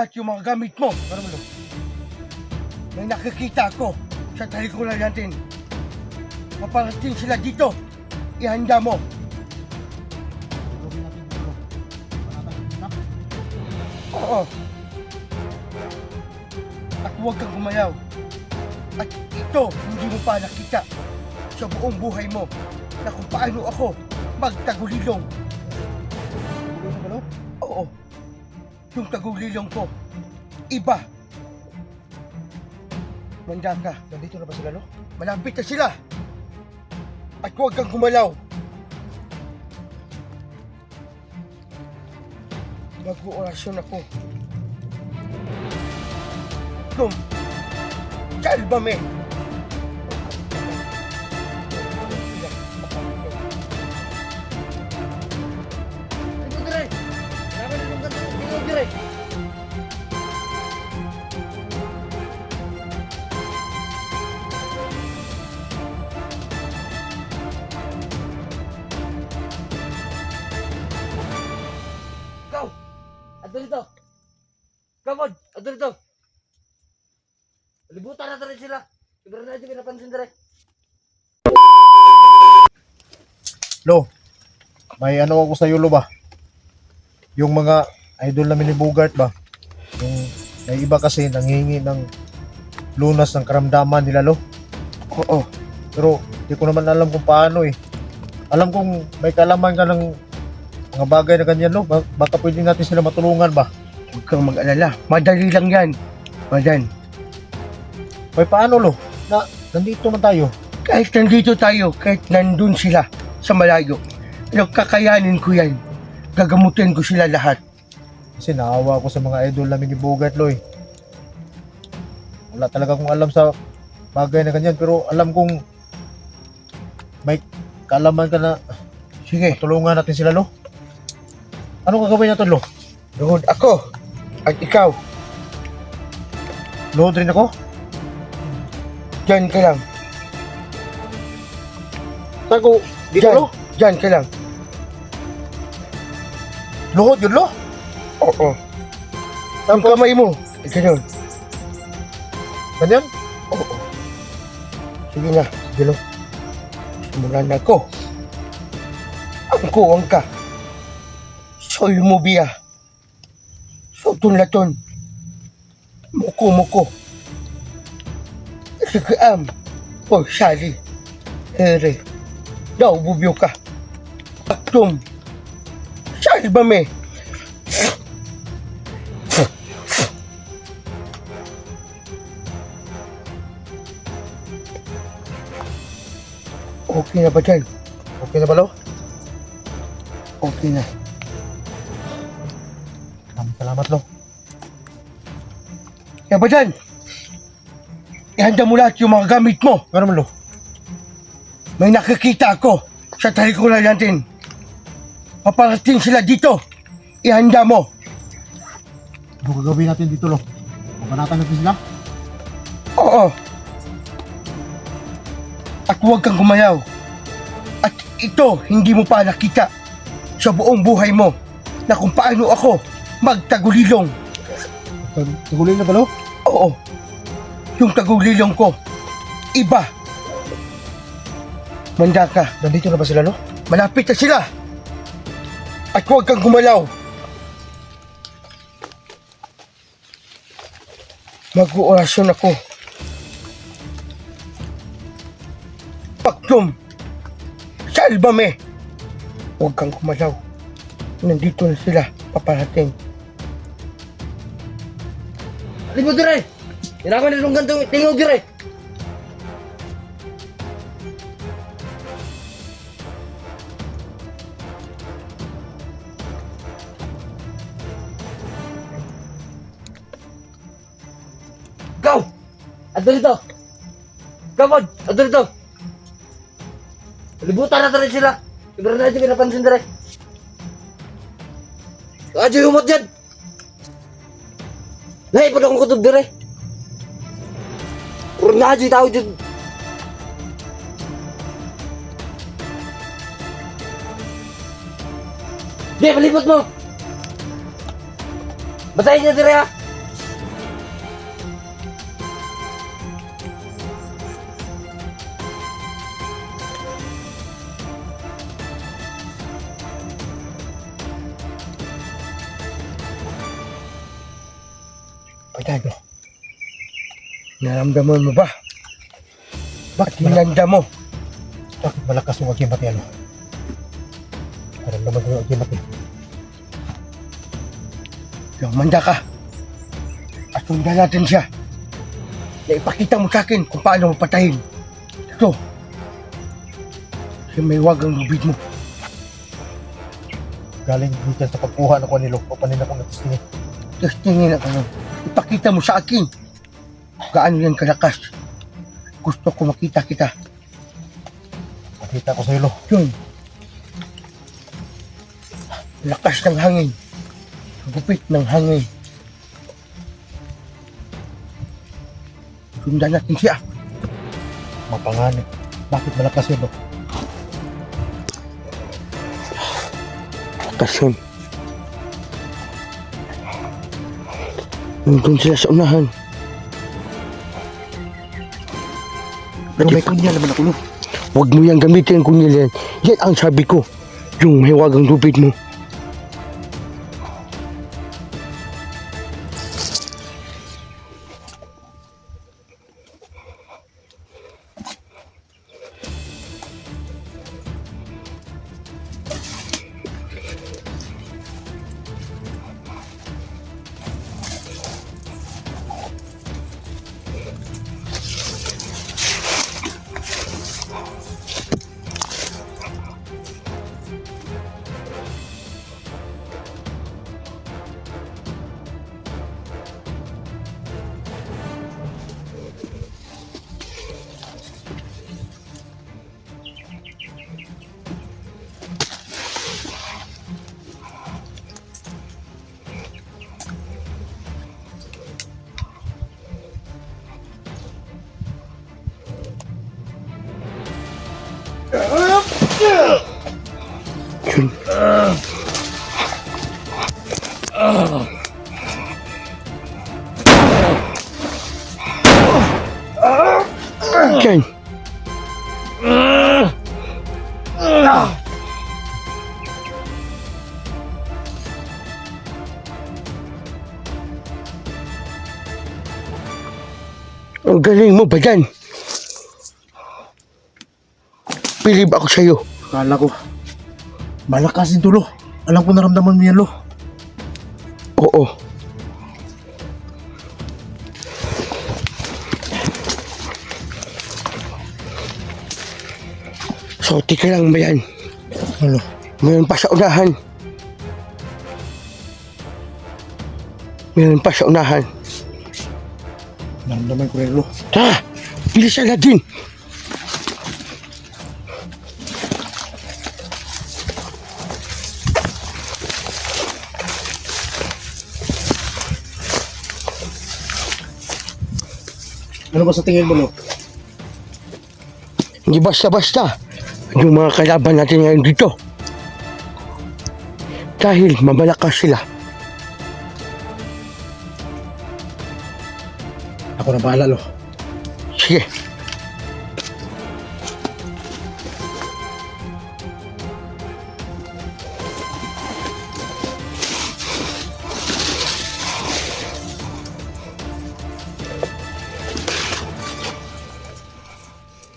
At yung mga gamit mo, para mo, may nakikita ako sa talikuran natin. Maparating sila dito. Ihanda mo. Oo. At huwag kang gumayaw. At ito, hindi mo pa nakita sa buong buhay mo na kung paano ako magtagulilong. Oo. Yung tagulilong ko, iba. Manda ka. Nandito na ba sila, no? Malapit na sila. At huwag kang gumalaw. Mag-uorasyon ako. Kum, salbame. Adto dito. Kamod, adto dito. Libutan na rin sila. Siguro na dito pinapansin dire. Lo, may ano ako sa lo ba? Yung mga idol namin ni Bogart ba? Yung may iba kasi nanghingi ng lunas ng karamdaman nila, lo. Oo. Pero di ko naman alam kung paano eh. Alam kong may kalaman ka ng mga bagay na ganyan, lo. Baka pwede natin sila matulungan ba? Huwag kang mag-alala. Madali lang yan. Madan. May paano, lo? Na nandito man tayo. Kahit nandito tayo, kahit nandun sila sa malayo, pero kakayanin ko yan. Gagamutin ko sila lahat. Kasi naawa ako sa mga idol namin ni Bogart, lo eh. Wala talaga akong alam sa bagay na ganyan, pero alam kong may kaalaman ka na Sige, tulungan natin sila, lo. Ano gagawin natin, lo? luhod ako. At ikaw, Load rin ako? dyan ka lang. Tago, dito, Dyan, lo? dyan ka lang. Luhod yun, lo? Oo. Ang kamay mo, ganyan. Ganyan? Oo. Sige na, Gilo. Simulan na ako. Ang ka. Soy mo biya. Sotun-laton. Muko-muko. Sigaam. O sali. Ere. Daw bubyo ka. Aktum. Salbame. Okay na ba dyan? Okay na ba, lo? Okay na. Salamat, lo. Kaya ba dyan? Ihanda mo lahat yung mga gamit mo. Ano naman, lo? May nakikita ako sa talikuran natin. Paparating sila dito. Ihanda mo. Ano gagawin natin dito, lo? Mabanatan natin sila? Oo. At huwag kang gumayaw. At ito, hindi mo pa nakita sa buong buhay mo na kung paano ako magtagulilong. Tugulin na ba, lo? Oo. Yung tagulilong ko, iba. Manda ka. Nandito na ba sila, lo? Malapit na sila. At huwag kang gumalaw. Mag-uorasyon ako. Paktum. Salbame. Huwag kang gumalaw. Nandito na sila. Paparating. Libot dire. Hirapan na lunggan tong tingog dire. Go! Adto dito. Kamod, adto dito. Libutan na rin sila. Siguro na dito pinapansin dire. Aja humot dyan. Nay, pada akong kutub dire. Puro na aja tao dyan. Di, palibot mo. Batayin niya dire ha. Patay, Lo. Naramdaman mo ba? Bakit Hinanda mo. Bakit malakas yung agimat yan? Parang naman yung agimat eh. Manda ka. At sundan natin siya. Na ipakita mo sa akin kung paano mo patayin. Ito. Siya may wagang lubid mo. Galing dito sa pagkuha ng kanilo. Papanin ako natistingin. Tapos tingin ako nun. Ipakita mo sa akin. Gaano yan kalakas. Gusto ko makita kita. Makita ko sa'yo, Lo. Yun. Lakas ng hangin. Gupit ng hangin. Sundan natin siya. Mapanganib. Bakit malakas yun, Lo? Lakas yun. Nandun sila sa unahan. Pero may kunya naman ako, Lo. Huwag mo yang gamitin kung yan. Yan ang sabi ko. Yung may wagang lubid mo. Ken. Ang galing mo ba yan? Pilib ako sa'yo. Kala ko. Malakas din to, Lo. Alam ko naramdaman mo yan, Lo. Oo. So, tika lang ba yan? Ano? Mayroon pa sa unahan. Mayroon pa sa unahan. Naramdaman ko rin, Lo. Tara! Bilisan natin! Ano ba sa tingin mo, Lo? Hindi basta-basta yung mga kalaban natin ngayon dito. Dahil mamalakas sila. Ako na bahala, Lo. Sige.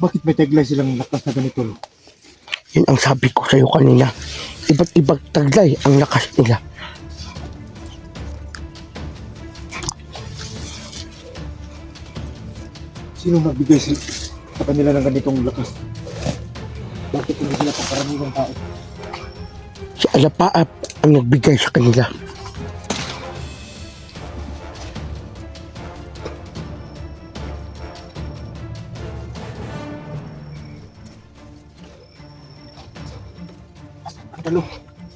Bakit may taglay silang lakas na ganito, Lo? Yun ang sabi ko sa'yo kanina. Iba't ibang taglay ang lakas nila. Sino nagbigay sa kanila ng ganitong lakas? Bakit hindi sila pangkaraniwang tao? Si Alapaap ang nagbigay sa kanila. Ano?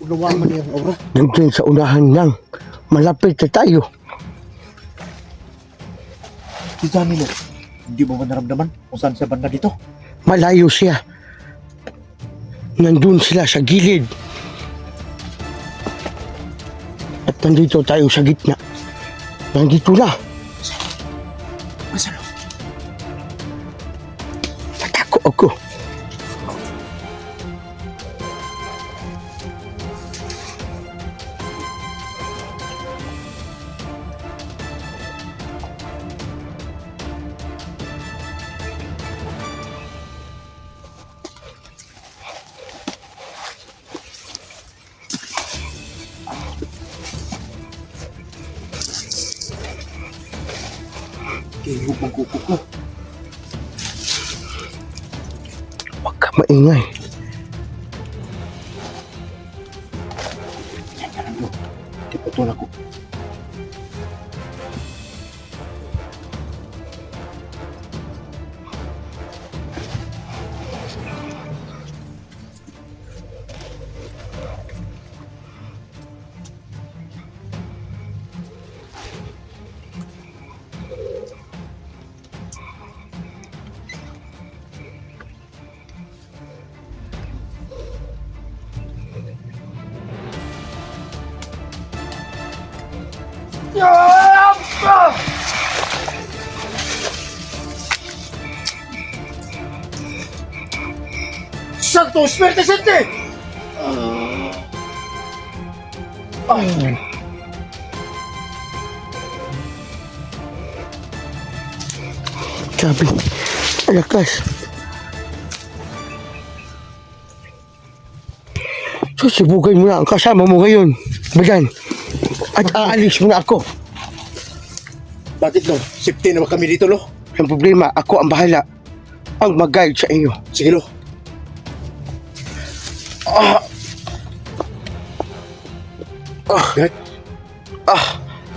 Ulawang man yung aura. Nandun sa unahan lang. Malapit na tayo. Si Johnny, Lo. Hindi mo ba naramdaman kung saan siya banda dito? Malayo siya. Nandun sila sa gilid. At nandito tayo sa gitna. Nandito na. Masa, Lo? Natako ako. Ihog ang kuko ko. Huwag ka maingay. Tiputol ako. Santo Espiritu Santo! Sabi, alakas. Susubukan mo na ang kasama mo ngayon, Bayan. At aalis mo na ako. Bakit lo? Safety naman kami dito lo. Ang problema, ako ang bahala. Ang mag-guide sa iyo. Sige lo. Dad.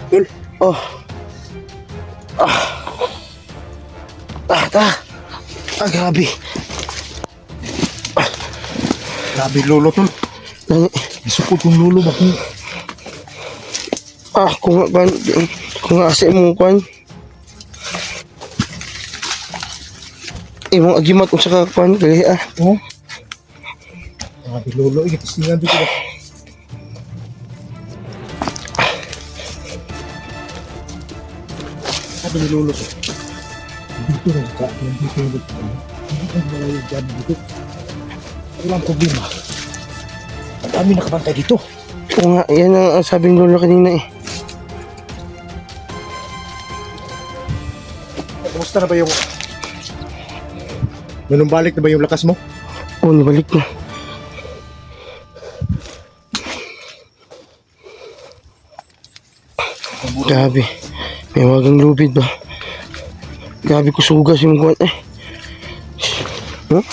Tol. Grabe. Grabe lolo tol. Nang, Isukot yung lolo ba kung kung asa mo kwan. Imong agimat unsa ka kwan gali oh. Grabe lolo, ikitistingan dito ba? Sabi ni lolo ko. Dito rin ka, nandito yung dito. Hindi ka malayo dyan dito. Walang problema. Ang dami nakabantay dito. Oo nga, yan ang sabi ng lolo kanina eh. Kumusta na ba yung... Nanumbalik na ba yung lakas mo? Oo, nabalik na. Grabe. May wagang lubid ba? Grabe ko sugas yung kwan eh. Huh?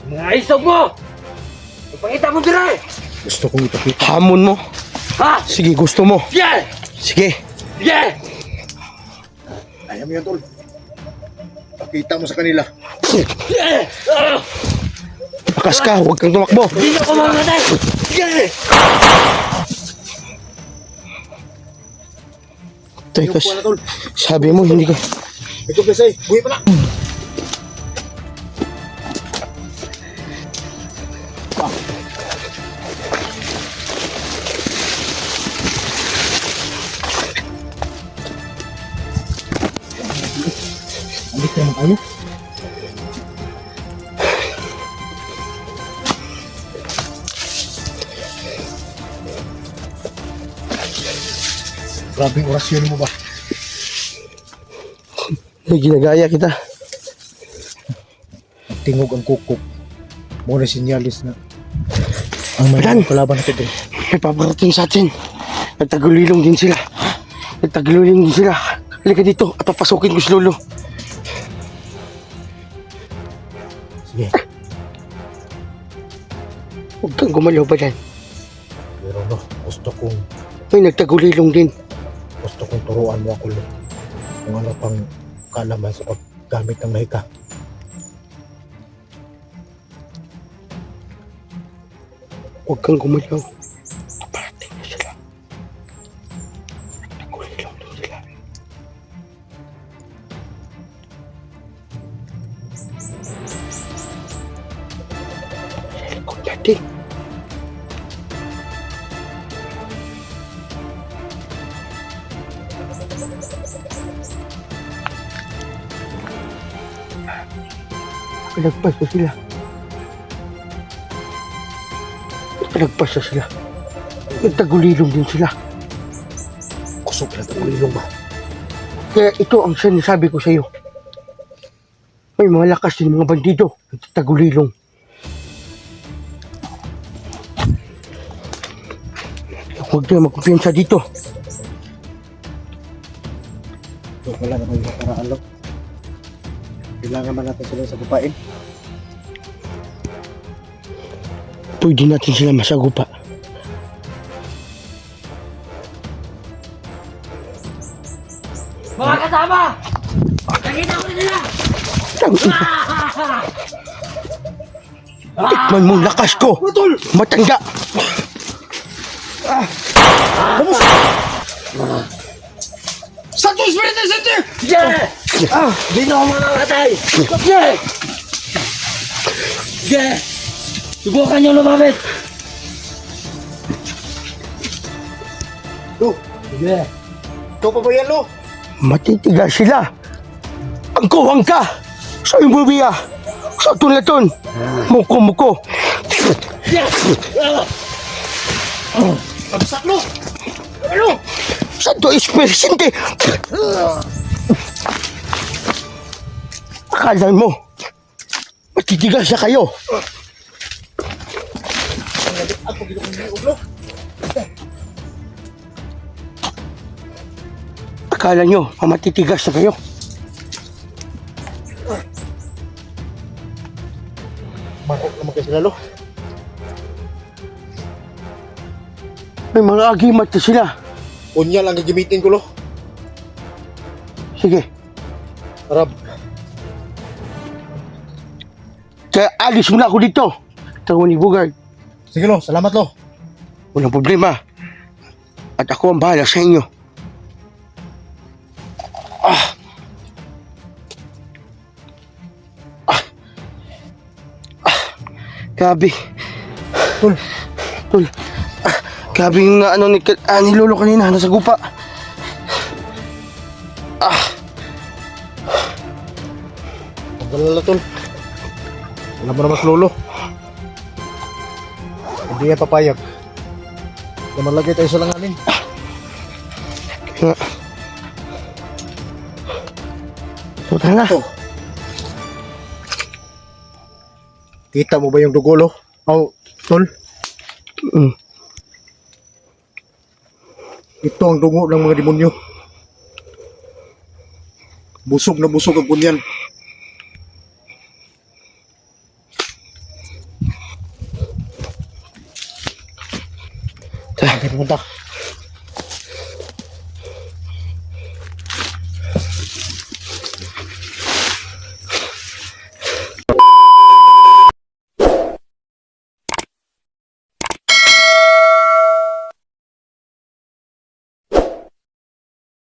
Mga isog mo! Ipakita mo dire! Gusto kong ipakita. Hamon mo. Ha? Sige, gusto mo. Yeah! Sige. Yeah! Ayaw mo yan, tol. Pakita mo sa kanila. Yeah! Bakas ka, huwag kang tumakbo. Hindi na ako mamatay! Yeah! Teka, Yung kuha na, tol. sabi mo hindi ka... Ito, Besay. Buhay pa na. Alik naman tayo. Grabe yung orasyon mo ba? Ay, ginagaya kita. Tingog ang kukuk. Muna sinyalis na ang may Bayan! kalaban natin doon. May paparating sa atin. Nagtagulilong din sila. Nagtagulilong din sila. Halika dito at papasukin ko si Lolo. Sige. Huwag kang gumalaw ba yan? Pero no, gusto kong Nagtagulilong din. turuan mo ako Lo. Kung ano pang kalaman sa paggamit ng mahika. Huwag kang gumalaw. Paparating na sila. Nagtagulilong din sila. Sa likod natin. Palagpas na sila. Palagpas na sila. Nagtagulilong din sila. Kusog na tagulilong ba? Kaya ito ang sinasabi ko sa iyo. May mga lakas din mga bandido. Nagtagulilong. Huwag tayo magkumpiyansa dito. So, wala naman yung paraan, Lo. Kailangan man natin sila sa gupain. Pwede natin sila masagupa. Mga kasama! Nakita ko na sila! Tangina. Tikman mo ang lakas ko. Matanda. Santo Espiritu Santo! Yeah! Di na ako makakatay! Yeah! Yeah! Subukan niyo lumapit! Lo, Yeah! ikaw pa ba yan, Lo? Matitigas sila. Ang kuwang ka. Sa imbubiya. Sa tulaton. Muko-muko. Yeah! Pagsak, Lo! Ano? Santo Espiritu. Akala mo, matitigas na kayo. Ako ginawang niyo, Lo. Akala nyo, matitigas na kayo. Mangkok naman kayo sila, Lo. May mga agimat na sila. Unyal ang gagamitin ko, Lo. Sige, Arab. kaya alis muna ako dito. Tawag ni Bugard. Sige, Lo. Salamat, Lo. Walang problema. At ako ang bahala sa inyo. Grabe. Tol. Tol. Grabe yung ano ni Lolo kanina. Nasa gupa. Pagdalala, Tol. Wala mo naman sa Lolo. Hindi yan papayag. Na malagay tayo sa langanin. Kaya nga. So, tara na. Ito. Kita mo ba yung dugo, Lo? Oh, Tol. Mm. Ito ang dugo ng mga demonyo. Busog na busog ang bunyan. Tara. Okay, pumunta.